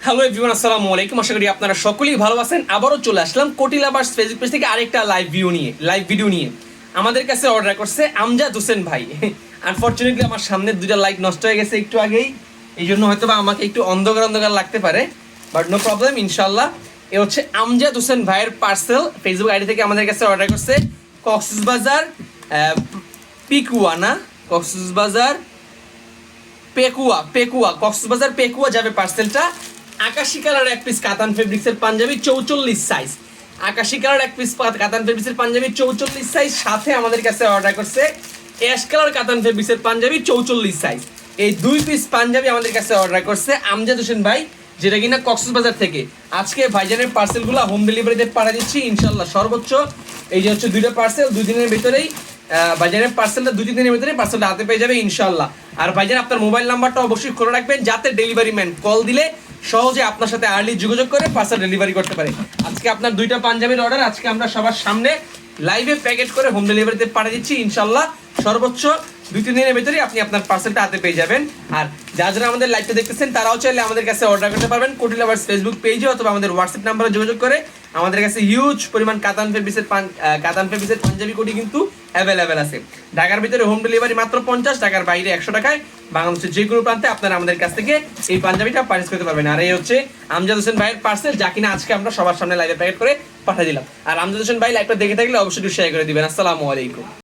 Hello everyone, আসসালামু আলাইকুম। আশা করি আপনারা সকলেই ভালো আছেন। আবারও চলে আসলাম কোটি লাভার্স ফেসবুক পেজ থেকে আরেকটা লাইভ ভিডিও নিয়ে। আমাদের কাছে অর্ডার করছে আমজাদ হোসেন ভাই। আনফরচুনেটলি আমার সামনে দুইটা লাইট নষ্ট হয়ে গেছে একটু আগেই, এই জন্য হয়তো বা আমাকে একটু অন্ধকার অন্ধকার লাগতে পারে, বাট নো প্রবলেম। ইনশাল্লাহ এ হচ্ছে আমজাদ হোসেন ভাইয়ের পার্সেল। ফেসবুক আইডি থেকে আমাদের কাছে অর্ডার করছে কক্সবাজার পিকুয়া না কক্সবাজার কক্সবাজার পেকুয়া যাবে পার্সেলটা। আকাশি কালার এক পিস কাতান ফেব্রিক্সের পাঞ্জাবি 44 সাইজ। আকাশি কালার এক পিস কাতান ফেব্রিক্সের পাঞ্জাবি 44 সাইজ, সাথে আমাদের কাছে অর্ডার করছে অ্যাশ কালার কাতান ফেব্রিক্সের পাঞ্জাবি 44 সাইজ। এই দুই পিস পাঞ্জাবি আমাদের কাছে অর্ডার করছে আমজাদ হোসেন ভাই, যেটা কিনা কক্সবাজার থেকে। আজকে ভাইজানের পার্সেলগুলো হোম ডেলিভারিতে পাঠিয়ে দিচ্ছি ইনশাল্লাহ সর্বোচ্চ। এই যে হচ্ছে দুইটা পার্সেল, 2 দিনের ভিতরেই ভাইজানের পার্সেলটা 2-3 দিনের ভিতরে পার্সেলটা হাতে পেয়ে যাবে ইনশাল্লাহ। আর ভাইজান আপনার মোবাইল নাম্বারটা অবশ্যই খোলা রাখবেন, যাতে ডেলিভারি ম্যান কল দিলে সহজে আপনার সাথে আর্লি যোগাযোগ করে পার্সেল ডেলিভারি করতে পারে। আজকে আপনার দুইটা পাঞ্জাবির অর্ডার আজকে আমরা সবার সামনে লাইভে প্যাকেট করে হোম ডেলিভারিতে পাঠিয়ে দিচ্ছি ইনশাল্লাহ সর্বোচ্চ 2-3 দিনের ভিতরেই আপনি আপনার পার্সেলটা হাতে পেয়ে যাবেন। আর যারা আমাদের লাইভটা দেখতেছেন তারাও চাইলে আমাদের কাছে অর্ডার করতে পারবেন কোটি লাভার্স ফেসবুক পেজে অথবা আমাদের হোয়াটসঅ্যাপ নাম্বারে যোগাযোগ করে। আমাদের কাছে হিউজ পরিমাণ কাতান ফেব্রিক্সের পাঞ্জাবি কোটি কিন্তু অ্যাভেলেবেল আছে। ঢাকার ভিতরে হোম ডেলিভারি মাত্র 50, ঢাকার বাইরে 100 টাকায়। বাংলাদেশের যে কোনো প্রান্তে আপনারা আমাদের কাছ থেকে এই পাঞ্জাবিটা পারচেজ করতে পারবেন। আর এই হচ্ছে আমজাদ হোসেন ভাইয়ের পার্সেল, যা কিনা আজকে আমরা সবার সামনে লাইভে প্যাকেট করে পাঠিয়ে দিলাম। আর আমজাদ হোসেন ভাই লাইভটা দেখে থাকলে অবশ্যই শেয়ার করে দিবেন। আসসালামু আলাইকুম।